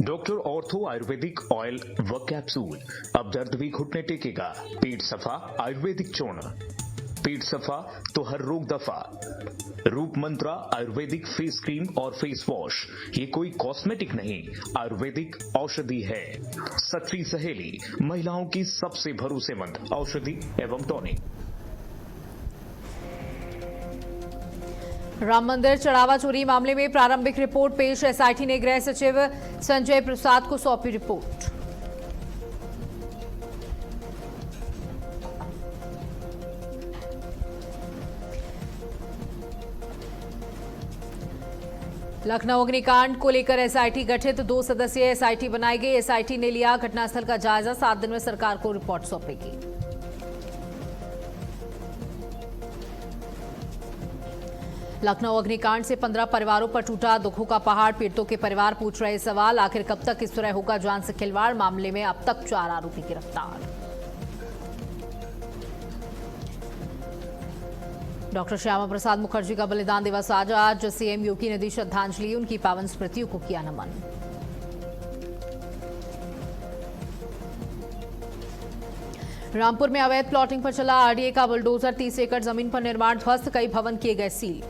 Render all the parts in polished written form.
Doctor ortho Ayurvedic oil व capsule. अब दर्द भी घुटने टेकेगा। पेट सफा आयुर्वेदिक चूर्ण, पेट सफा तो हर रोग दफा। रूप मंत्रा आयुर्वेदिक फेस क्रीम और फेस वॉश, ये कोई कॉस्मेटिक नहीं, आयुर्वेदिक औषधि है। सच्ची सहेली, महिलाओं की सबसे भरोसेमंद औषधि एवं टॉनिक। राम मंदिर चढ़ावा चोरी मामले में प्रारंभिक रिपोर्ट पेश। एसआईटी ने गृह सचिव संजय प्रसाद को सौंपी रिपोर्ट। लखनऊ अग्निकांड को लेकर एसआईटी गठित, 2 सदस्यीय एसआईटी बनाई गई। एसआईटी ने लिया घटनास्थल का जायजा, 7 दिन में सरकार को रिपोर्ट सौंपेगी। लखनऊ अग्निकांड से 15 परिवारों पर टूटा दुखों का पहाड़। पीड़ितों के परिवार पूछ रहे सवाल, आखिर कब तक इस तरह होगा जान से खिलवाड़। मामले में अब तक 4 आरोपी गिरफ्तार। डॉक्टर श्यामा प्रसाद मुखर्जी का बलिदान दिवस आज सीएम योगी ने दी श्रद्धांजलि, उनकी पावन स्मृतियों को किया नमन। रामपुर में अवैध प्लॉटिंग पर चला आरडीए का बुलडोजर, 30 एकड़ जमीन पर निर्माण ध्वस्त, कई भवन किए गए सील।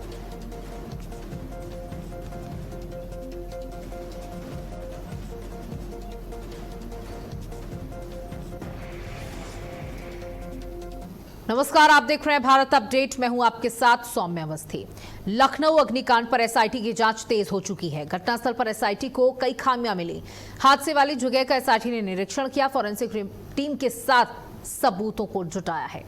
नमस्कार, आप देख रहे हैं भारत अपडेट। मैं हूं आपके साथ सौम्य अवस्थी। लखनऊ अग्निकांड पर एसआईटी की जांच तेज हो चुकी है। घटनास्थल पर एसआईटी को कई खामियां मिली। हादसे वाली जगह का एसआईटी ने निरीक्षण किया, फॉरेंसिक टीम के साथ सबूतों को जुटाया है।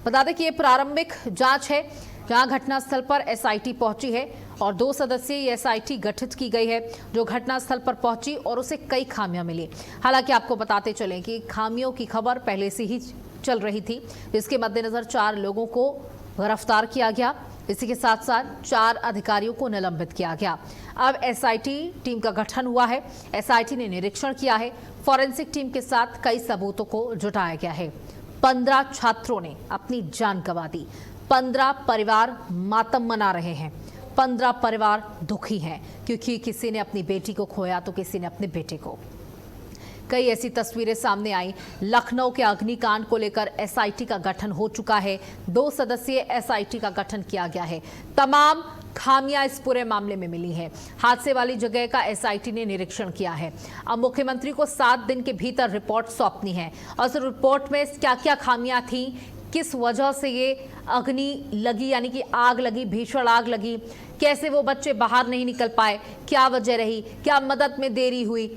बता दें कि यह प्रारंभिक जांच है, जहां घटनास्थल पर एसआईटी पहुंची है और 2 सदस्यीय एसआईटी गठित की गई है, जो घटनास्थल पर पहुंची और उसे कई खामियां मिली। हालांकि आपको बताते चलें कि खामियों की खबर पहले से ही चल रही थी, जिसके मद्देनजर 4 लोगों को गिरफ्तार किया गया। इसी के साथ साथ 4 अधिकारियों को निलंबित किया गया। अब एसआईटी टीम का गठन हुआ है। एसआईटी ने निरीक्षण किया है, फॉरेंसिक टीम के साथ कई सबूतों को जुटाया गया है। 15 छात्रों ने अपनी जान गंवा दी। 15 परिवार मातम मना रहे हैं। 15 परिवार दुखी हैं, क्योंकि किसी ने अपनी बेटी को खोया तो किसी ने अपने बेटे को। कई ऐसी तस्वीरें सामने आई। लखनऊ के अग्निकांड को लेकर एसआईटी का गठन हो चुका है। 2 सदस्यीय एसआईटी का गठन किया गया है। तमाम खामियां इस पूरे मामले में मिली हैं। हादसे वाली जगह का एसआईटी ने निरीक्षण किया है। अब मुख्यमंत्री को 7 दिन के भीतर रिपोर्ट सौंपनी है और उस रिपोर्ट में क्या क्या खामियां थी, किस वजह से ये अग्नि लगी, यानी कि आग लगी, भीषण आग लगी, कैसे वो बच्चे बाहर नहीं निकल पाए, क्या वजह रही, क्या मदद में देरी हुई,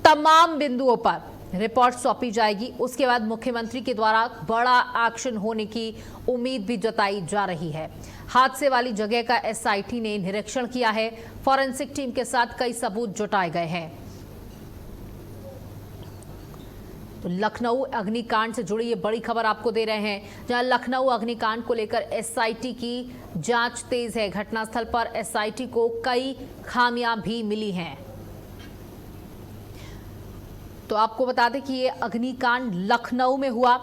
तमाम बिंदुओं पर रिपोर्ट सौंपी जाएगी। उसके बाद मुख्यमंत्री के द्वारा बड़ा एक्शन होने की उम्मीद भी जताई जा रही है। हादसे वाली जगह का एसआईटी ने निरीक्षण किया है। फॉरेंसिक टीम के साथ कई सबूत जुटाए गए हैं। तो लखनऊ अग्निकांड से जुड़ी ये बड़ी खबर आपको दे रहे हैं, जहां लखनऊ अग्निकांड को लेकर एसआईटी की जांच तेज है। घटनास्थल पर एसआईटी को कई खामियां भी मिली हैं। तो आपको बता दें कि ये अग्निकांड लखनऊ में हुआ।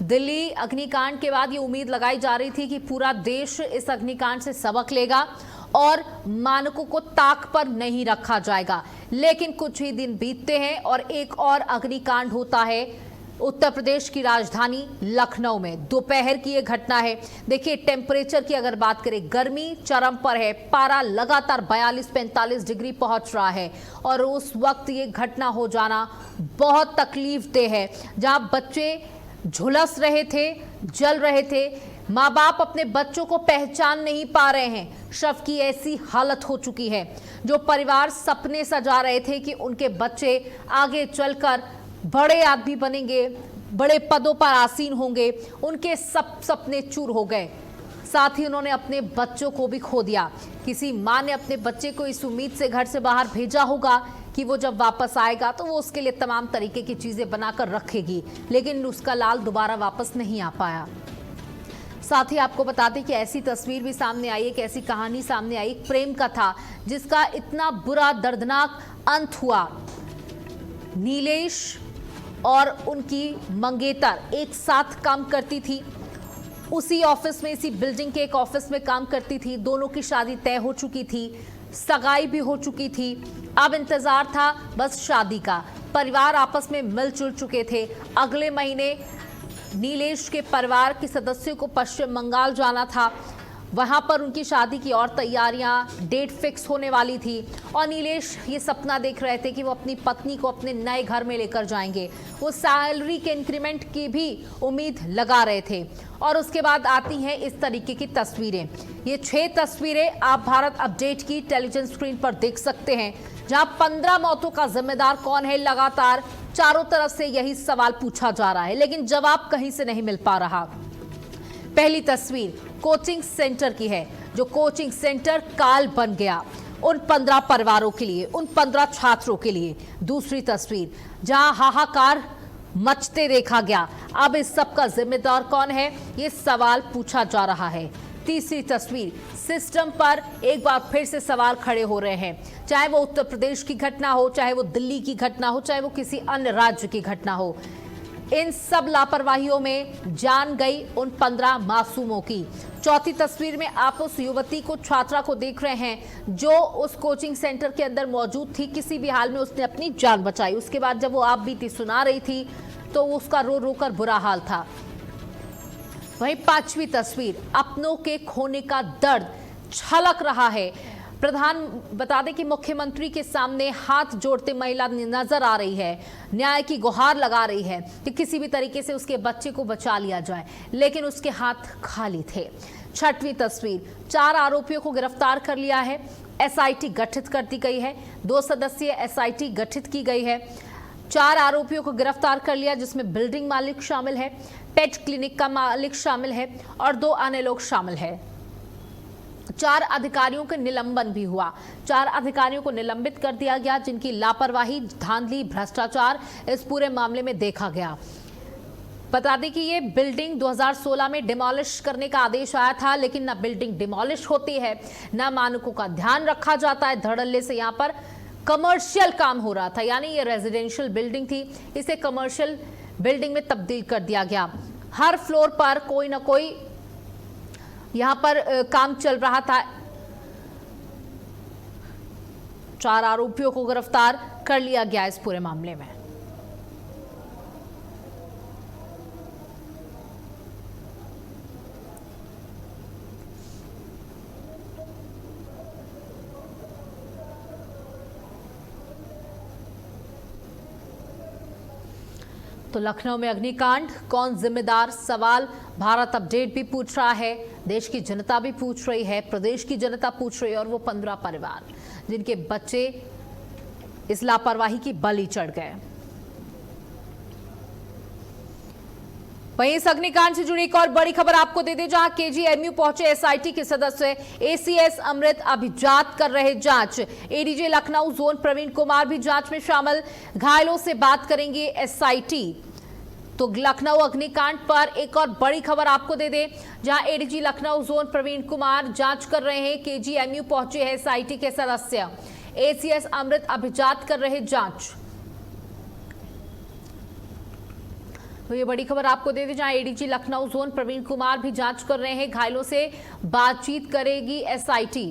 दिल्ली अग्निकांड के बाद ये उम्मीद लगाई जा रही थी कि पूरा देश इस अग्निकांड से सबक लेगा और मानकों को ताक पर नहीं रखा जाएगा। लेकिन कुछ ही दिन बीतते हैं और एक और अग्निकांड होता है उत्तर प्रदेश की राजधानी लखनऊ में। दोपहर की ये घटना है। देखिए, टेम्परेचर की अगर बात करें, गर्मी चरम पर है। पारा लगातार 42-45 डिग्री पहुंच रहा है और उस वक्त ये घटना हो जाना बहुत तकलीफ देह है, जहां बच्चे झुलस रहे थे, जल रहे थे। माँ बाप अपने बच्चों को पहचान नहीं पा रहे हैं। शव की ऐसी हालत हो चुकी है। जो परिवार सपने सजा रहे थे कि उनके बच्चे आगे चलकर बड़े आदमी बनेंगे, बड़े पदों पर आसीन होंगे, उनके सब सपने चूर हो गए। साथ ही उन्होंने अपने बच्चों को भी खो दिया। किसी माँ ने अपने बच्चे को इस उम्मीद से घर से बाहर भेजा होगा कि वो जब वापस आएगा तो वो उसके लिए तमाम तरीके की चीजें बनाकर रखेगी, लेकिन उसका लाल दोबारा वापस नहीं आ पाया। साथ ही आपको बता दें कि ऐसी तस्वीर भी सामने आई, एक ऐसी कहानी सामने आई, एक प्रेम कथा जिसका इतना बुरा दर्दनाक अंत हुआ। नीलेश और उनकी मंगेतर एक साथ काम करती थी, उसी ऑफिस में, इसी बिल्डिंग के एक ऑफिस में काम करती थी। दोनों की शादी तय हो चुकी थी। सगाई भी हो चुकी थी। अब इंतजार था बस शादी का। परिवार आपस में मिलजुल चुके थे। अगले महीने नीलेश के परिवार के सदस्यों को पश्चिम बंगाल जाना था। वहां पर उनकी शादी की और तैयारियां, डेट फिक्स होने वाली थी और नीलेश ये सपना देख रहे थे कि वो अपनी पत्नी को अपने नए घर में लेकर जाएंगे। वो सैलरी के इंक्रीमेंट की भी उम्मीद लगा रहे थे। और उसके बाद आती हैं इस तरीके की तस्वीरें। ये 6 तस्वीरें आप भारत अपडेट की टेलीविजन स्क्रीन पर देख सकते हैं, जहां 15 मौतों का जिम्मेदार कौन है। लगातार चारों तरफ से यही सवाल पूछा जा रहा है, लेकिन जवाब कहीं से नहीं मिल पा रहा। पहली तस्वीर कोचिंग सेंटर की है, जो कोचिंग सेंटर काल बन गया उन 15 परिवारों के लिए, उन 15 छात्रों के लिए। दूसरी तस्वीर जहां हाहाकार मचते देखा गया। अब इस सब का जिम्मेदार कौन है, ये सवाल पूछा जा रहा है। तीसरी तस्वीर सिस्टम पर एक बार फिर से सवाल खड़े हो रहे हैं, चाहे वो उत्तर प्रदेश की घटना हो, चाहे वो दिल्ली की घटना हो, चाहे वो किसी अन्य राज्य की घटना हो। इन सब लापरवाहियों में जान गई उन 15 मासूमों की। चौथी तस्वीर में आप उस युवती को, छात्रा को देख रहे हैं जो उस कोचिंग सेंटर के अंदर मौजूद थी। किसी भी हाल में उसने अपनी जान बचाई। उसके बाद जब वो आप बीती सुना रही थी तो उसका रो रो कर बुरा हाल था। वहीं 5वीं तस्वीर अपनों के खोने का दर्द छलक रहा है। बता दें कि मुख्यमंत्री के सामने हाथ जोड़ते महिला नजर आ रही है, न्याय की गुहार लगा रही है कि किसी भी तरीके से उसके बच्चे को बचा लिया जाए, लेकिन उसके हाथ खाली थे। 6वीं तस्वीर 4 आरोपियों को गिरफ्तार कर लिया है। एसआईटी गठित कर दी गई है। 2 सदस्यीय एसआईटी गठित की गई है। 4 आरोपियों को गिरफ्तार कर लिया, जिसमें बिल्डिंग मालिक शामिल है, पेट क्लिनिक का मालिक शामिल है और 2 अन्य लोग शामिल है। 4 अधिकारियों का निलंबन भी हुआ। 4 अधिकारियों को निलंबित कर दिया गया, जिनकी लापरवाही, धांधली, भ्रष्टाचार इस पूरे मामले में देखा गया। बता दें कि ये बिल्डिंग 2016 में डिमोलिश करने का आदेश आया था, लेकिन ना बिल्डिंग डिमोलिश होती है, ना मानकों का ध्यान रखा जाता है। धड़ल्ले से यहाँ पर कमर्शियल काम हो रहा था, यानी ये रेजिडेंशियल बिल्डिंग थी, इसे कमर्शियल बिल्डिंग में तब्दील कर दिया गया। हर फ्लोर पर कोई ना कोई यहां पर काम चल रहा था। 4 आरोपियों को गिरफ्तार कर लिया गया इस पूरे मामले में। तो लखनऊ में अग्निकांड, कौन जिम्मेदार, सवाल भारत अपडेट भी पूछ रहा है, देश की जनता भी पूछ रही है, प्रदेश की जनता पूछ रही है, और वो 15 परिवार जिनके बच्चे इस लापरवाही की बलि चढ़ गए। वहीं इस अग्निकांड से जुड़ी एक और बड़ी खबर आपको दे दें, जहां केजीएमयू पहुंचे एसआईटी के सदस्य एसीएस अमृत अभिजात कर रहे जांच। एडीजे लखनऊ जोन प्रवीण कुमार भी जांच में शामिल। घायलों से बात करेंगे एसआईटी। तो लखनऊ अग्निकांड पर एक और बड़ी खबर आपको दे दें, जहां एडीजी लखनऊ जोन प्रवीण कुमार जांच कर रहे हैं। केजीएमयू पहुंचे हैं एसआईटी के सदस्य। एसीएस अमृत अभिजात कर रहे जांच। तो ये बड़ी खबर आपको दे दें, जहां एडीजी लखनऊ जोन प्रवीण कुमार भी जांच कर रहे हैं। घायलों से बातचीत करेगी एसआईटी।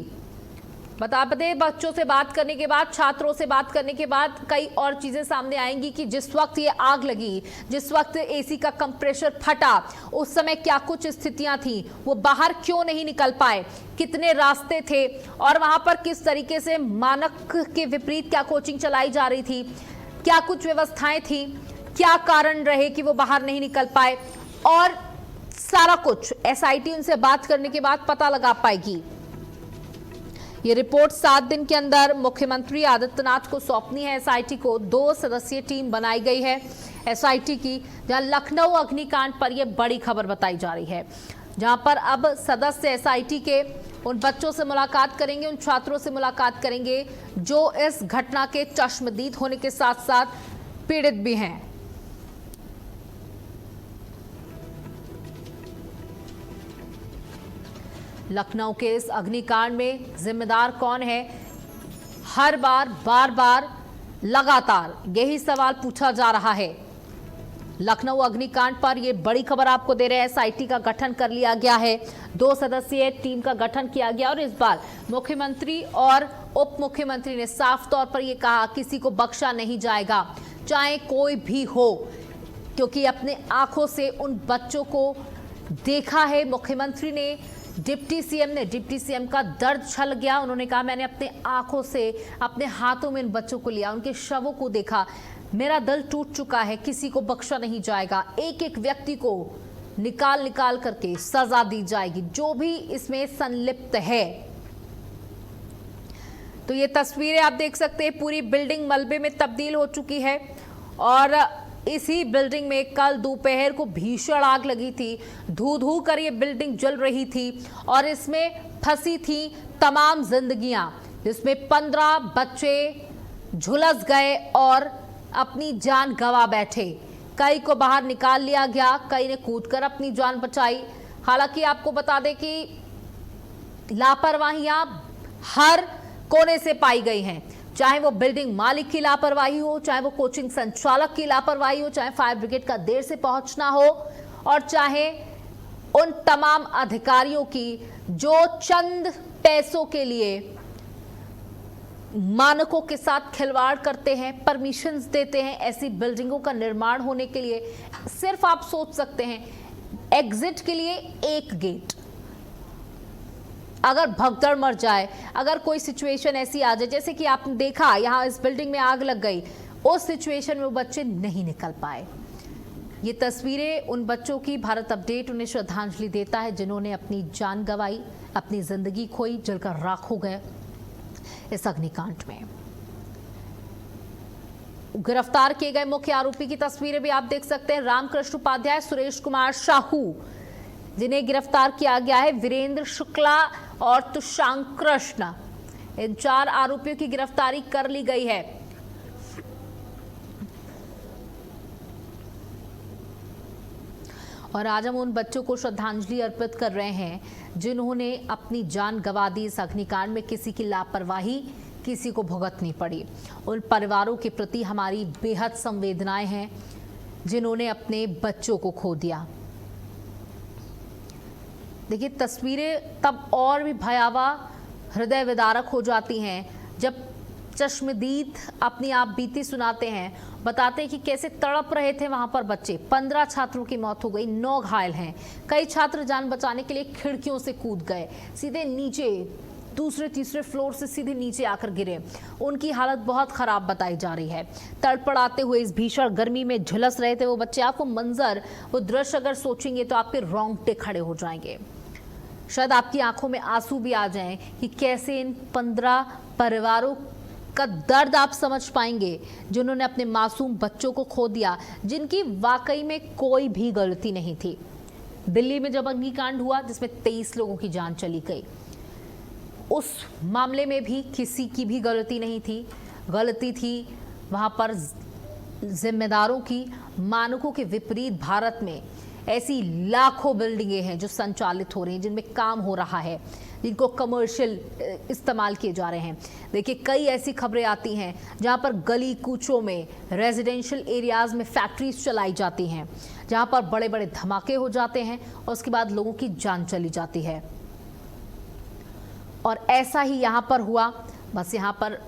बता दें, बच्चों से बात करने के बाद, छात्रों से बात करने के बाद कई और चीजें सामने आएंगी कि जिस वक्त ये आग लगी, जिस वक्त एसी का कंप्रेसर फटा, उस समय क्या कुछ स्थितियां थी, वो बाहर क्यों नहीं निकल पाए, कितने रास्ते थे, और वहां पर किस तरीके से मानक के विपरीत क्या कोचिंग चलाई जा रही थी, क्या कुछ व्यवस्थाएं थी, क्या कारण रहे कि वो बाहर नहीं निकल पाए, और सारा कुछ एसआईटी उनसे बात करने के बाद पता लगा पाएगी। ये रिपोर्ट 7 दिन के अंदर मुख्यमंत्री आदित्यनाथ को सौंपनी है। एसआईटी को 2 सदस्यीय टीम बनाई गई है एसआईटी की, जहां लखनऊ अग्निकांड पर यह बड़ी खबर बताई जा रही है, जहां पर अब सदस्य एसआईटी के उन बच्चों से मुलाकात करेंगे, उन छात्रों से मुलाकात करेंगे जो इस घटना के चश्मदीद होने के साथ साथ पीड़ित भी हैं। लखनऊ के इस अग्निकांड में जिम्मेदार कौन है, हर बार बार बार लगातार यही सवाल पूछा जा रहा है। लखनऊ अग्निकांड पर यह बड़ी खबर आपको दे रहे हैं। एसआईटी का गठन कर लिया गया है, 2 सदस्यीय टीम का गठन किया गया, और इस बार मुख्यमंत्री और उप मुख्यमंत्री ने साफ तौर पर यह कहा, किसी को बख्शा नहीं जाएगा, चाहे कोई भी हो, क्योंकि अपने आंखों से उन बच्चों को देखा है। मुख्यमंत्री ने डिप्टी सीएम का दर्द छल गया। उन्होंने कहा, मैंने अपने आंखों से, अपने हाथों में इन बच्चों को लिया, उनके शवों को देखा, मेरा दिल टूट चुका है, किसी को बख्शा नहीं जाएगा, एक एक व्यक्ति को निकाल करके सजा दी जाएगी, जो भी इसमें संलिप्त है। तो ये तस्वीरें आप देख सकते हैं, पूरी बिल्डिंग मलबे में तब्दील हो चुकी है और इसी बिल्डिंग में कल दोपहर को भीषण आग लगी थी। धू कर ये बिल्डिंग जल रही थी और इसमें फंसी थी तमाम जिंदगियां, जिसमें 15 बच्चे झुलस गए और अपनी जान गंवा बैठे। कई को बाहर निकाल लिया गया, कई ने कूदकर अपनी जान बचाई। हालांकि आपको बता दें कि लापरवाहियां हर कोने से पाई गई हैं, चाहे वो बिल्डिंग मालिक की लापरवाही हो, चाहे वो कोचिंग संचालक की लापरवाही हो, चाहे फायर ब्रिगेड का देर से पहुंचना हो, और चाहे उन तमाम अधिकारियों की जो चंद पैसों के लिए मानकों के साथ खिलवाड़ करते हैं, परमिशंस देते हैं ऐसी बिल्डिंगों का निर्माण होने के लिए। सिर्फ आप सोच सकते हैं, एग्जिट के लिए एक गेट, अगर भगदड़ मर जाए, अगर कोई सिचुएशन ऐसी आ जाए, जैसे कि आपने देखा यहां इस बिल्डिंग में आग लग गई, उस सिचुएशन में वो बच्चे नहीं निकल पाए। ये तस्वीरें उन बच्चों की भारत अपडेट उन्हें श्रद्धांजलि देता है जिन्होंने अपनी जान गंवाई, अपनी जिंदगी खोई, जलकर राख हो गए इस अग्निकांड में। गिरफ्तार किए गए मुख्य आरोपी की तस्वीरें भी आप देख सकते हैं, रामकृष्ण उपाध्याय, सुरेश कुमार साहू, जिन्हें गिरफ्तार किया गया है, वीरेंद्र शुक्ला और तुषांक कृष्ण, इन 4 आरोपियों की गिरफ्तारी कर ली गई है। और आज हम उन बच्चों को श्रद्धांजलि अर्पित कर रहे हैं जिन्होंने अपनी जान गंवा दी इस अग्निकांड में। किसी की लापरवाही किसी को भुगतनी पड़ी। उन परिवारों के प्रति हमारी बेहद संवेदनाएं हैं जिन्होंने अपने बच्चों को खो दिया। देखिए, तस्वीरें तब और भी भयावह, हृदय विदारक हो जाती हैं जब चश्मदीद अपनी आप बीती सुनाते हैं, बताते हैं कि कैसे तड़प रहे थे वहां पर बच्चे। 15 छात्रों की मौत हो गई, 9 घायल हैं। कई छात्र जान बचाने के लिए खिड़कियों से कूद गए, सीधे नीचे, दूसरे तीसरे फ्लोर से सीधे नीचे आकर गिरे। उनकी हालत बहुत खराब बताई जा रही है। तड़पड़ाते हुए इस भीषण गर्मी में झुलस रहे थे वो बच्चे। आपको मंजर, वो दृश्य अगर सोचेंगे तो आपके रोंगटे खड़े हो जाएंगे, शायद आपकी आंखों में आंसू भी आ जाएं कि कैसे इन 15 परिवारों का दर्द आप समझ पाएंगे जिन्होंने अपने मासूम बच्चों को खो दिया, जिनकी वाकई में कोई भी गलती नहीं थी। दिल्ली में जब अग्निकांड हुआ जिसमें 23 लोगों की जान चली गई, उस मामले में भी किसी की भी गलती नहीं थी। गलती थी वहां पर जिम्मेदारों की। मानकों के विपरीत भारत में ऐसी लाखों बिल्डिंगें हैं जो संचालित हो रही हैं, जिनमें काम हो रहा है, जिनको कमर्शियल इस्तेमाल किए जा रहे हैं। देखिए, कई ऐसी खबरें आती हैं जहां पर गली कूचों में, रेजिडेंशियल एरियाज में फैक्ट्रीज चलाई जाती हैं, जहां पर बड़े बड़े धमाके हो जाते हैं और उसके बाद लोगों की जान चली जाती है। और ऐसा ही यहां पर हुआ। बस यहां पर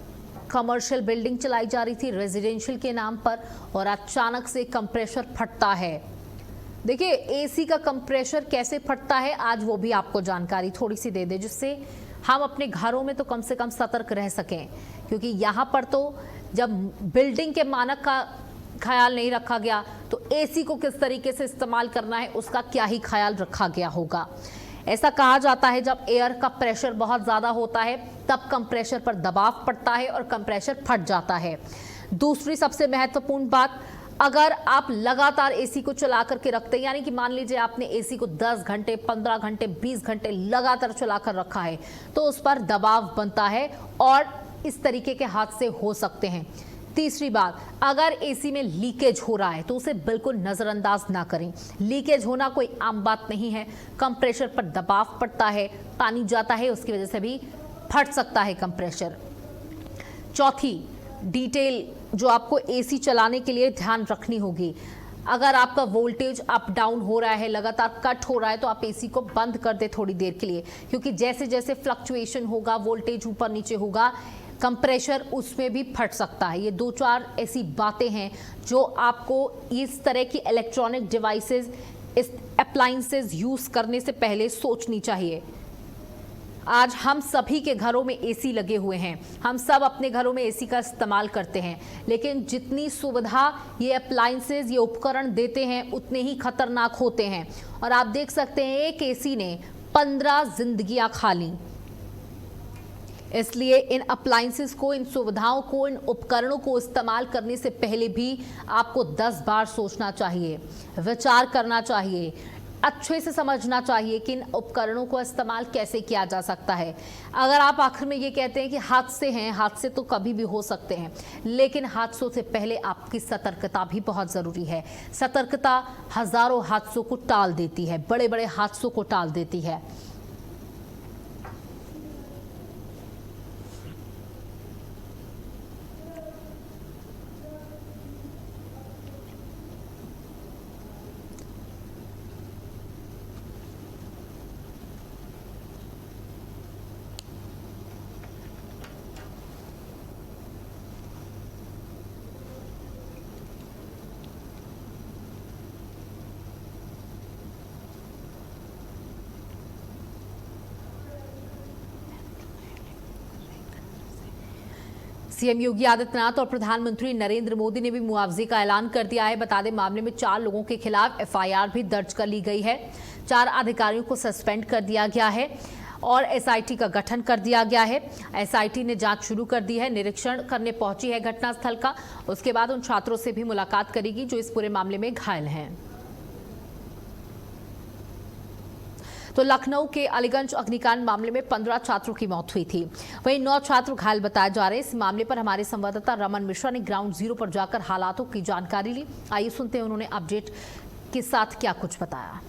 कमर्शियल बिल्डिंग चलाई जा रही थी रेजिडेंशियल के नाम पर, और अचानक से कंप्रेसर फटता है। देखिए, एसी का कंप्रेसर कैसे फटता है, आज वो भी आपको जानकारी थोड़ी सी दे दे, जिससे हम अपने घरों में तो कम से कम सतर्क रह सकें। क्योंकि यहाँ पर तो जब बिल्डिंग के मानक का ख्याल नहीं रखा गया तो एसी को किस तरीके से इस्तेमाल करना है उसका क्या ही ख्याल रखा गया होगा। ऐसा कहा जाता है जब एयर का प्रेशर बहुत ज़्यादा होता है तब कंप्रेसर पर दबाव पड़ता है और कंप्रेसर फट जाता है। दूसरी सबसे महत्वपूर्ण बात, अगर आप लगातार एसी को चला करके रखते हैं, यानी कि मान लीजिए आपने एसी को 10 घंटे, 15 घंटे, 20 घंटे लगातार चलाकर रखा है, तो उस पर दबाव बनता है और इस तरीके के हादसे हो सकते हैं। तीसरी बात, अगर एसी में लीकेज हो रहा है तो उसे बिल्कुल नजरअंदाज ना करें। लीकेज होना कोई आम बात नहीं है। कंप्रेसर पर दबाव पड़ता है, पानी जाता है, उसकी वजह से भी फट सकता है कंप्रेसर। चौथी डिटेल जो आपको एसी चलाने के लिए ध्यान रखनी होगी, अगर आपका वोल्टेज अप डाउन हो रहा है, लगातार कट हो रहा है, तो आप एसी को बंद कर दे थोड़ी देर के लिए, क्योंकि जैसे जैसे फ्लक्चुएशन होगा, वोल्टेज ऊपर नीचे होगा, कंप्रेशर उसमें भी फट सकता है। ये 2-4 ऐसी बातें हैं जो आपको इस तरह की इलेक्ट्रॉनिक डिवाइसेस, इस अप्लायंसेस यूज करने से पहले सोचनी चाहिए। आज हम सभी के घरों में एसी लगे हुए हैं, हम सब अपने घरों में एसी का इस्तेमाल करते हैं, लेकिन जितनी सुविधा ये अप्लायंसेस, ये उपकरण देते हैं, उतने ही खतरनाक होते हैं। और आप देख सकते हैं एक एसी ने 15 जिंदगियां खा ली। इसलिए इन अप्लायंसेस को, इन सुविधाओं को, इन उपकरणों को इस्तेमाल करने से पहले भी आपको 10 बार सोचना चाहिए, विचार करना चाहिए, अच्छे से समझना चाहिए कि इन उपकरणों को इस्तेमाल कैसे किया जा सकता है। अगर आप आखिर में ये कहते हैं कि हादसे हैं, हादसे तो कभी भी हो सकते हैं, लेकिन हादसों से पहले आपकी सतर्कता भी बहुत ज़रूरी है। सतर्कता हजारों हादसों को टाल देती है, बड़े बड़े हादसों को टाल देती है। सीएम योगी आदित्यनाथ और प्रधानमंत्री नरेंद्र मोदी ने भी मुआवजे का ऐलान कर दिया है। बता दें, मामले में 4 लोगों के खिलाफ एफआईआर भी दर्ज कर ली गई है। 4 अधिकारियों को सस्पेंड कर दिया गया है और एसआईटी का गठन कर दिया गया है। एसआईटी ने जांच शुरू कर दी है, निरीक्षण करने पहुंची है घटनास्थल का। उसके बाद उन छात्रों से भी मुलाकात करेगी जो इस पूरे मामले में घायल हैं। तो लखनऊ के अलीगंज अग्निकांड मामले में 15 छात्रों की मौत हुई थी, वहीं 9 छात्र घायल बताए जा रहे हैं। इस मामले पर हमारे संवाददाता रमन मिश्रा ने ग्राउंड जीरो पर जाकर हालातों की जानकारी ली। आइए सुनते हैं उन्होंने अपडेट के साथ क्या कुछ बताया।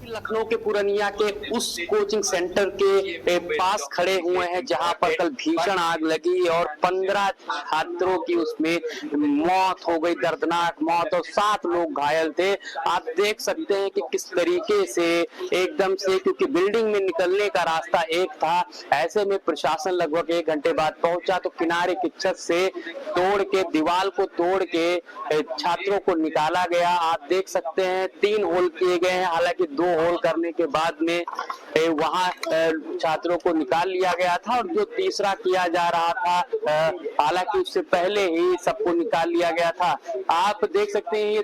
लखनऊ के पुरनिया के उस कोचिंग सेंटर के पास खड़े हुए हैं जहां पर कल भीषण आग लगी और 15 छात्रों की उसमें मौत हो गई, दर्दनाक मौत, और 7 लोग घायल थे। आप देख सकते हैं कि किस तरीके से एकदम से, क्योंकि बिल्डिंग में निकलने का रास्ता एक था, ऐसे में प्रशासन लगभग 1 घंटे बाद पहुंचा तो किनारे की छत से तोड़ के, दीवार को तोड़ के छात्रों को निकाला गया। आप देख सकते हैं 3 होल किए गए हैं, हालांकि 2 होल करने के बाद में वहां छात्रों को निकाल लिया गया था और जो तीसरा किया जा रहा था, हालांकि उससे पहले ही सबको निकाल लिया गया था। आप देख सकते हैं ये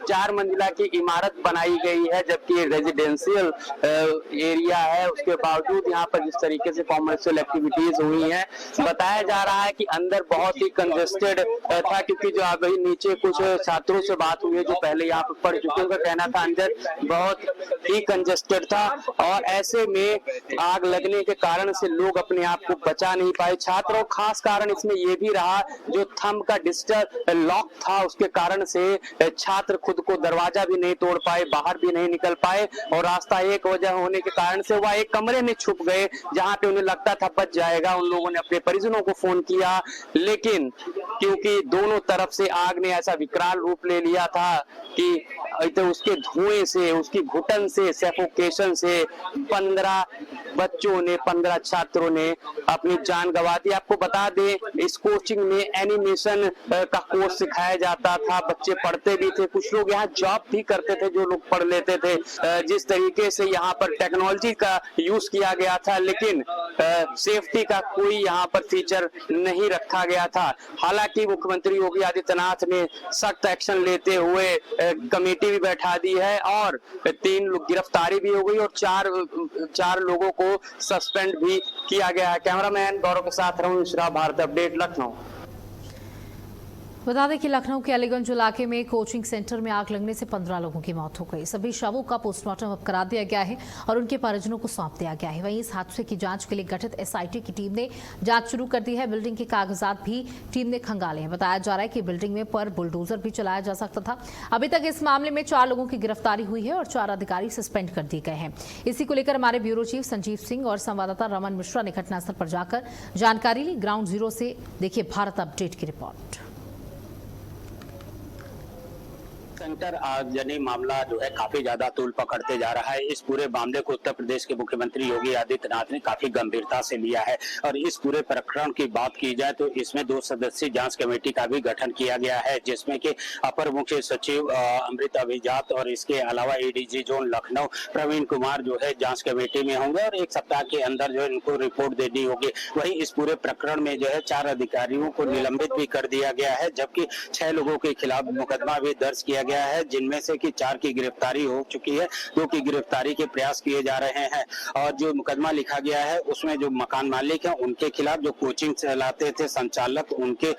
4 मंजिला की इमारत बनाई गई है, जबकि ये रेजिडेंशियल एरिया है। उसके बावजूद यहाँ पर जिस तरीके से कॉमर्शियल एक्टिविटीज हुई हैं, बताया जा रहा है कि अंदर बहुत ही कंजेस्टेड था, क्योंकि जो अभी नीचे कुछ छात्रों से बात हुई है जो पहले यहाँ पर पढ़ चुके, उनका कहना था अंदर बहुत ही कंजेस्टेड था और ऐसे में आग लगने के कारण से लोग अपने आप को बचा नहीं पाए। छात्रों, खास कारण इसमें यह भी रहा जो थंब का डिजिटल लॉक था, उसके कारण से छात्र खुद को दरवाजा भी नहीं तोड़ पाए, बाहर भी नहीं निकल पाए और रास्ता एक वजह होने के कारण से वह एक कमरे में छुप गए जहां पे उन्हें लगता था बच जाएगा। उन लोगों ने अपने परिजनों को फोन किया, लेकिन क्योंकि दोनों तरफ से आग ने ऐसा विकराल रूप ले लिया था कि तो उसके धुएं से, उसकी घुटन से, सफोकेशन से 15 बच्चों ने, 15 छात्रों ने अपनी जान गंवा दी। आपको बता दें, इस कोचिंग में एनिमेशन का कोर्स सिखाया जाता था, बच्चे पढ़ते भी थे, कुछ लोग यहाँ जॉब भी करते थे जो लोग पढ़ लेते थे। जिस तरीके से यहाँ पर टेक्नोलॉजी का यूज किया गया था, लेकिन सेफ्टी का कोई यहाँ पर फीचर नहीं रखा गया था। हालांकि मुख्यमंत्री योगी आदित्यनाथ ने सख्त एक्शन लेते हुए कमेटी भी बैठा दी है और 3 लोग गिरफ्तारी भी हो गई और 4 लोगों को सस्पेंड भी किया गया है। कैमरामैन गौरव के साथ रमन मिश्रा, भारत अपडेट, लखनऊ। बता दें कि लखनऊ के अलीगंज इलाके में कोचिंग सेंटर में आग लगने से 15 लोगों की मौत हो गई। सभी शवों का पोस्टमार्टम अब करा दिया गया है और उनके परिजनों को सौंप दिया गया है। वहीं इस हादसे की जांच के लिए गठित एसआईटी की टीम ने जांच शुरू कर दी है। बिल्डिंग के कागजात भी टीम ने खंगाले हैं। बताया जा रहा है कि बिल्डिंग में पर बुलडोजर भी चलाया जा सकता था। अभी तक इस मामले में 4 लोगों की गिरफ्तारी हुई है और 4 अधिकारी सस्पेंड कर दिए गए हैं। इसी को लेकर हमारे ब्यूरो चीफ संजीव सिंह और संवाददाता रमन मिश्रा ने घटनास्थल पर जाकर जानकारी ली। ग्राउंड जीरो से देखिए भारत अपडेट की रिपोर्ट। सेंटर आगजनी मामला जो है काफी ज्यादा तूल पकड़ते जा रहा है। इस पूरे मामले को उत्तर प्रदेश के मुख्यमंत्री योगी आदित्यनाथ ने काफी गंभीरता से लिया है और इस पूरे प्रकरण की बात की जाए तो इसमें 2 सदस्यीय जांच कमेटी का भी गठन किया गया है, जिसमें कि अपर मुख्य सचिव अमृत अभिजात और इसके अलावा एडीजी जोन लखनऊ प्रवीण कुमार जो है जांच कमेटी में होंगे और 1 सप्ताह के अंदर जो है इनको रिपोर्ट देनी होगी। वहीं इस पूरे प्रकरण में जो है 4 अधिकारियों को निलंबित भी कर दिया गया है, जबकि 6 लोगों के खिलाफ मुकदमा भी दर्ज किया गया है, जिनमें से कि 4 की गिरफ्तारी हो चुकी है, 2 की गिरफ्तारी के प्रयास किए जा रहे हैं। और जो मुकदमा लिखा गया है उसमें जो मकान मालिक है उनके खिलाफ, जो कोचिंग चलाते थे संचालक, उनके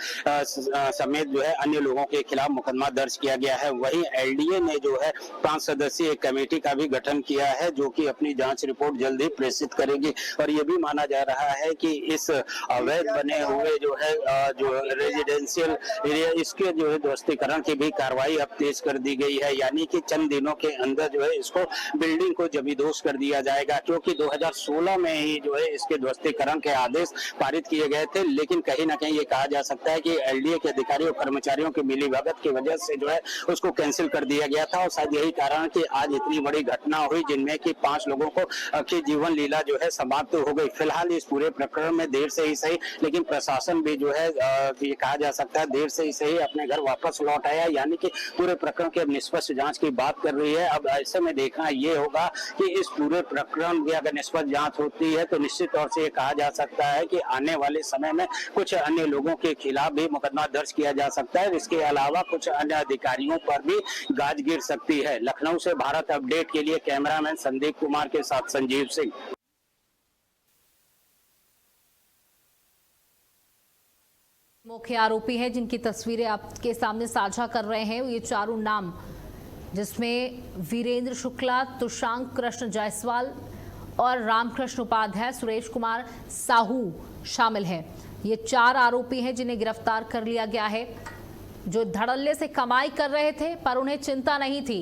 समेत जो है अन्य लोगों के खिलाफ मुकदमा दर्ज किया गया है। वहीं एलडीए ने जो है 5 सदस्यीय कमेटी का भी गठन किया है, जो कि अपनी जांच रिपोर्ट जल्द ही प्रेषित करेगी। और ये भी माना जा रहा है कि इस अवैध बने हुए जो है जो रेजिडेंशियल एरिया, इसके जो है ध्वस्तीकरण की भी कार्रवाई अब तेज कर दी गई है, यानी कि चंद दिनों के अंदर जो है इसको बिल्डिंग को जबरदोश कर दिया जाएगा, क्योंकि 2016 में ही जो है इसके ध्वस्तीकरण के आदेश पारित किए गए थे। लेकिन कहीं ना कहीं ये कहा जा सकता है कि एलडीए के अधिकारियों कर्मचारियों की मिलीभगत की वजह से जो है उसको कैंसिल कर दिया गया था और शायद यही कारण कि आज इतनी बड़ी घटना हुई, जिनमें कि 5 लोगों को की जीवन लीला जो है समाप्त हो गई। फिलहाल इस पूरे प्रकरण में देर से ही सही, लेकिन प्रशासन भी जो है ये कहा जा सकता है देर से ही सही अपने घर वापस लौट आया, यानी कि पूरे प्रकरण की अब निष्पक्ष जांच की बात कर रही है। अब ऐसे में देखना ये होगा कि इस पूरे प्रकरण की अगर निष्पक्ष जांच होती है तो निश्चित तौर से ये कहा जा सकता है कि आने वाले समय में कुछ अन्य लोगों के खिलाफ भी मुकदमा दर्ज किया जा सकता है। इसके अलावा कुछ अन्य अधिकारियों पर भी गाज गिर सकती है। लखनऊ से भारत अपडेट के लिए कैमरामैन संदीप कुमार के साथ संजीव सिंह। मुख्य आरोपी हैं जिनकी तस्वीरें आपके सामने साझा कर रहे हैं, ये चारों नाम, जिसमें वीरेंद्र शुक्ला, तुषांक कृष्ण जायसवाल और रामकृष्ण उपाध्याय, सुरेश कुमार साहू शामिल हैं। ये 4 आरोपी हैं जिन्हें गिरफ्तार कर लिया गया है, जो धड़ल्ले से कमाई कर रहे थे पर उन्हें चिंता नहीं थी।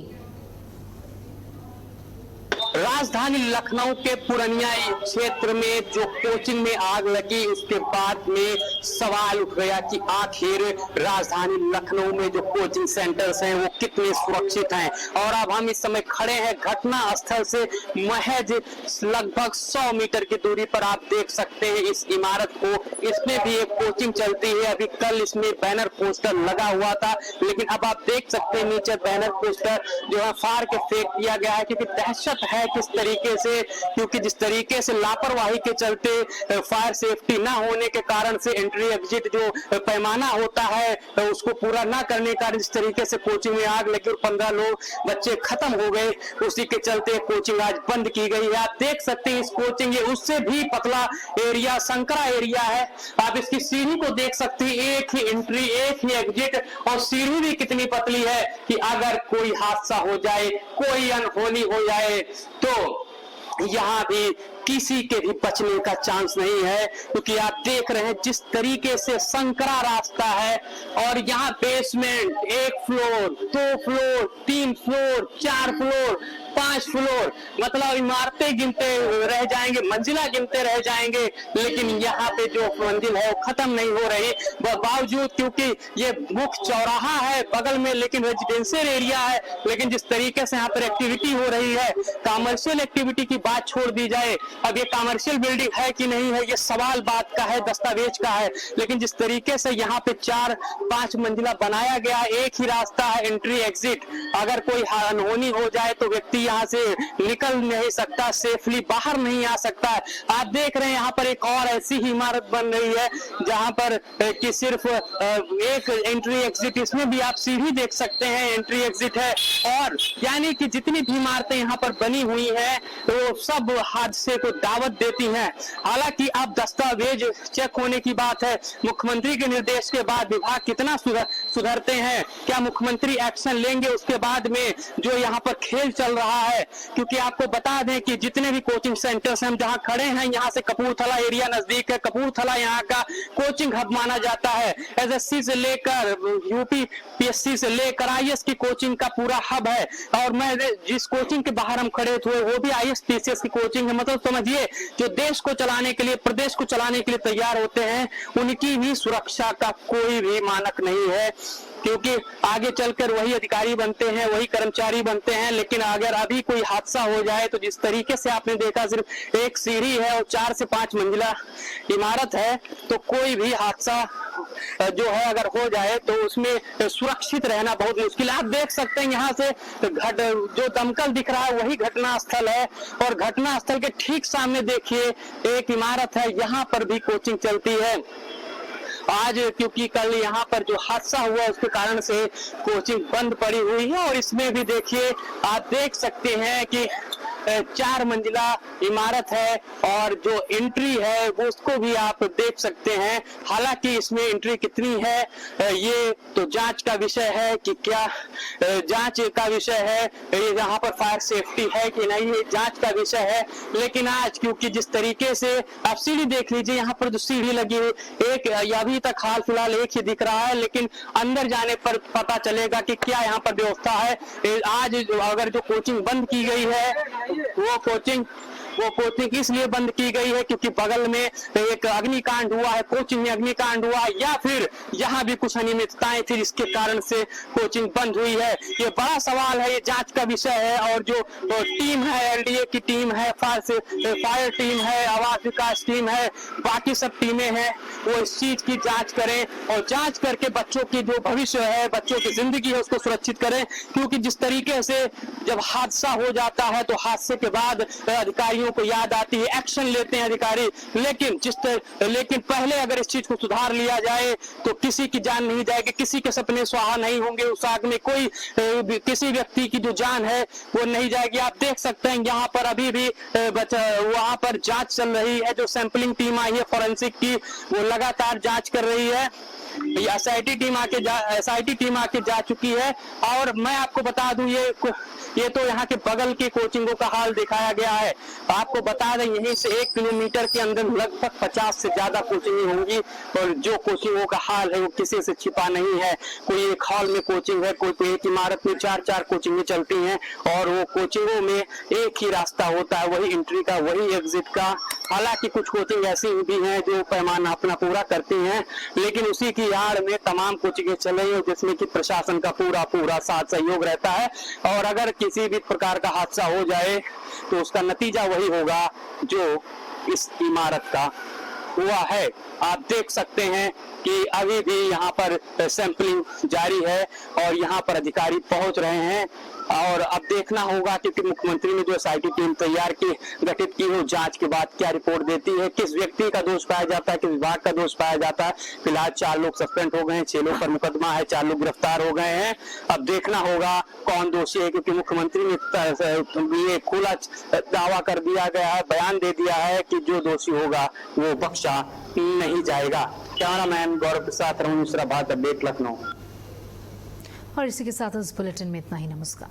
राजधानी लखनऊ के पुरनिया क्षेत्र में जो कोचिंग में आग लगी, उसके बाद में सवाल उठ गया कि आखिर राजधानी लखनऊ में जो कोचिंग सेंटर्स हैं वो कितने सुरक्षित हैं। और अब हम इस समय खड़े हैं घटना स्थल से महज लगभग 100 मीटर की दूरी पर। आप देख सकते हैं इस इमारत को, इसमें भी एक कोचिंग चलती है। अभी कल इसमें बैनर पोस्टर लगा हुआ था, लेकिन अब आप देख सकते हैं नीचे बैनर पोस्टर जो है फाड़ के फेंक दिया गया है, क्योंकि दहशत है किस तरीके से, क्योंकि जिस तरीके से लापरवाही के चलते फायर सेफ्टी ना होने के कारण से एंट्री एग्जिट जो पैमाना होता है उसको पूरा ना करने के कारण जिस तरीके से कोचिंग में आग लगी और 15 लोग बच्चे खत्म हो गए, उसी के चलते कोचिंग आज बंद की गई है। आप देख सकते हैं इस कोचिंग ये उससे भी पतला एरिया, संकरा एरिया है। आप इसकी सीढ़ी को देख सकते हैं, एक ही एंट्री एक ही एग्जिट, और सीढ़ी भी कितनी पतली है कि अगर कोई हादसा हो जाए, कोई अनहोनी हो जाए तो यहाँ भी किसी के भी बचने का चांस नहीं है। क्योंकि आप देख रहे हैं जिस तरीके से संकरा रास्ता है, और यहाँ basement 1 floor 2 floor 3 floor 4 floor 5 floor, मतलब इमारतें गिनते रह जाएंगे, मंजिला गिनते रह जाएंगे, लेकिन यहाँ पे जो मंजिल है वो खत्म नहीं हो रही। बावजूद क्योंकि ये मुख्य चौराहा है बगल में, लेकिन रेजिडेंशियल एरिया है, लेकिन जिस तरीके से यहाँ पर एक्टिविटी हो रही है, कमर्शियल एक्टिविटी की बात छोड़ दी जाए, अब ये कमर्शियल बिल्डिंग है कि नहीं है ये सवाल बात का है, दस्तावेज का है। लेकिन जिस तरीके से यहाँ पे 4-5 मंजिला बनाया गया, एक ही रास्ता है एंट्री एग्जिट, अगर कोई अनहोनी हो जाए तो व्यक्ति यहाँ से निकल नहीं सकता, सेफली बाहर नहीं आ सकता। आप देख रहे हैं यहाँ पर एक और ऐसी ही इमारत बन रही है जहाँ पर कि सिर्फ एक एंट्री एग्जिट, इसमें भी आप सीढ़ी देख सकते हैं, एंट्री एग्जिट है। और यानी कि जितनी भी इमारतें यहाँ पर बनी हुई है वो सब हादसे को दावत देती हैं। हालांकि अब दस्तावेज चेक होने की बात है, मुख्यमंत्री के निर्देश के बाद विभाग कितना सुधरते हैं, क्या मुख्यमंत्री एक्शन लेंगे उसके बाद में जो यहाँ पर खेल चल रहा है। क्योंकि आपको बता दें कि जितने भी कोचिंग सेंटर्स हम जहां खड़े हैं, यहाँ से कपूरथला एरिया नजदीक है, कपूरथला यहाँ का कोचिंग हब माना जाता है। एसएससी से लेकर यूपी पीएससी से लेकर आईएएस की कोचिंग का पूरा हब है। और मैं जिस कोचिंग के बाहर हम खड़े हुए वो भी आईएएस पीसीएस की कोचिंग है। मतलब समझिए जो देश को चलाने के लिए, प्रदेश को चलाने के लिए तैयार होते हैं, उनकी भी सुरक्षा का कोई भी मानक नहीं है। क्योंकि आगे चलकर वही अधिकारी बनते हैं, वही कर्मचारी बनते हैं। लेकिन अगर अभी कोई हादसा हो जाए तो जिस तरीके से आपने देखा सिर्फ एक सीढ़ी है और 4 से 5 मंजिला इमारत है, तो कोई भी हादसा जो है अगर हो जाए तो उसमें सुरक्षित रहना बहुत मुश्किल है। आप देख सकते हैं यहाँ से जो दमकल दिख रहा है वही घटना स्थल है, और घटना स्थल के ठीक सामने देखिए एक इमारत है, यहाँ पर भी कोचिंग चलती है। आज क्योंकि कल यहाँ पर जो हादसा हुआ उसके कारण से कोचिंग बंद पड़ी हुई है, और इसमें भी देखिए आप देख सकते हैं कि 4 मंजिला इमारत है, और जो एंट्री है वो उसको भी आप देख सकते हैं। हालांकि इसमें एंट्री कितनी है ये तो जांच का विषय है कि क्या जांच का विषय है, ये यहाँ पर फायर सेफ्टी है कि नहीं, ये जांच का विषय है। लेकिन आज क्योंकि जिस तरीके से आप सीढ़ी देख लीजिए, यहाँ पर जो सीढ़ी लगी हुई एक अभी तक हाल फिलहाल एक ही दिख रहा है, लेकिन अंदर जाने पर पता चलेगा कि क्या यहाँ पर व्यवस्था है। आज अगर जो कोचिंग बंद की गई है वो कोचिंग इसलिए बंद की गई है क्योंकि बगल में एक अग्निकांड हुआ है, कोचिंग में अग्निकांड हुआ है, या फिर यहाँ भी कुछ अनियमितताएं थी जिसके कारण से कोचिंग बंद हुई है। ये बड़ा सवाल है, ये जांच का विषय है। और जो टीम है, एलडीए की टीम है, फायर टीम है, आवास विकास टीम है, बाकी सब टीमें हैं, वो इस चीज की जांच करें और जांच करके बच्चों की जो भविष्य है, बच्चों की जिंदगी है, उसको सुरक्षित करें। क्योंकि जिस तरीके से जब हादसा हो जाता है तो हादसे के बाद अधिकारियों को याद आती है, एक्शन लेते हैं अधिकारी, लेकिन पहले अगर इस चीज को सुधार लिया जाए तो किसी की जान नहीं जाएगी, किसी के सपने स्वाहा नहीं होंगे, उस आग में कोई किसी व्यक्ति की जो जान है वो नहीं जाएगी। आप देख सकते हैं यहाँ पर अभी भी वहां पर जांच चल रही है। जो सैंपलिंग टीम आई है फॉरेंसिक की, वो लगातार जांच कर रही है। एसआईटी टीम आके जा चुकी है। और मैं आपको बता दूं, ये तो यहाँ के बगल के कोचिंगों का हाल दिखाया गया है। आपको बता दें यहीं से 1 किलोमीटर के अंदर लगभग 50 से ज्यादा कोचिंगें होंगी, और जो कोचिंगों का हाल है वो किसी से छिपा नहीं है। कोई एक हॉल में कोचिंग है, कोई एक इमारत में 4-4 कोचिंगें चलती हैं, और वो कोचिंगों में एक ही रास्ता होता है, वही एंट्री का, वही एग्जिट का। हालांकि कुछ कोचिंग ऐसी भी हैं जो पैमाना अपना पूरा करती हैं, लेकिन उसी की आड़ में तमाम कोचिंगें चल रही हैं जिसमें कि प्रशासन का पूरा साथ सहयोग रहता है। और अगर किसी भी प्रकार का हादसा हो जाए तो उसका नतीजा वही होगा जो इस इमारत का हुआ है। आप देख सकते हैं कि अभी भी यहाँ पर सैंपलिंग जारी है और यहाँ पर अधिकारी पहुंच रहे हैं। और अब देखना होगा क्योंकि मुख्यमंत्री ने जो एसआईटी टीम गठित की हो, जांच के बाद क्या रिपोर्ट देती है, किस व्यक्ति का दोष पाया जाता है, किस विभाग का दोष पाया जाता है। फिलहाल 4 लोग सस्पेंड हो गए हैं, 6 लोग पर मुकदमा है, 4 लोग गिरफ्तार हो गए हैं। अब देखना होगा कौन दोषी है, क्योंकि मुख्यमंत्री ने ये खुला दावा कर दिया गया है, बयान दे दिया है कि जो दोषी होगा वो बख्शा नहीं जाएगा। कैमरामैन गौरव के साथ रहूं मिश्रा, भारत अपडेट, लखनऊ। और इसी के साथ इस बुलेटिन में इतना ही। नमस्कार।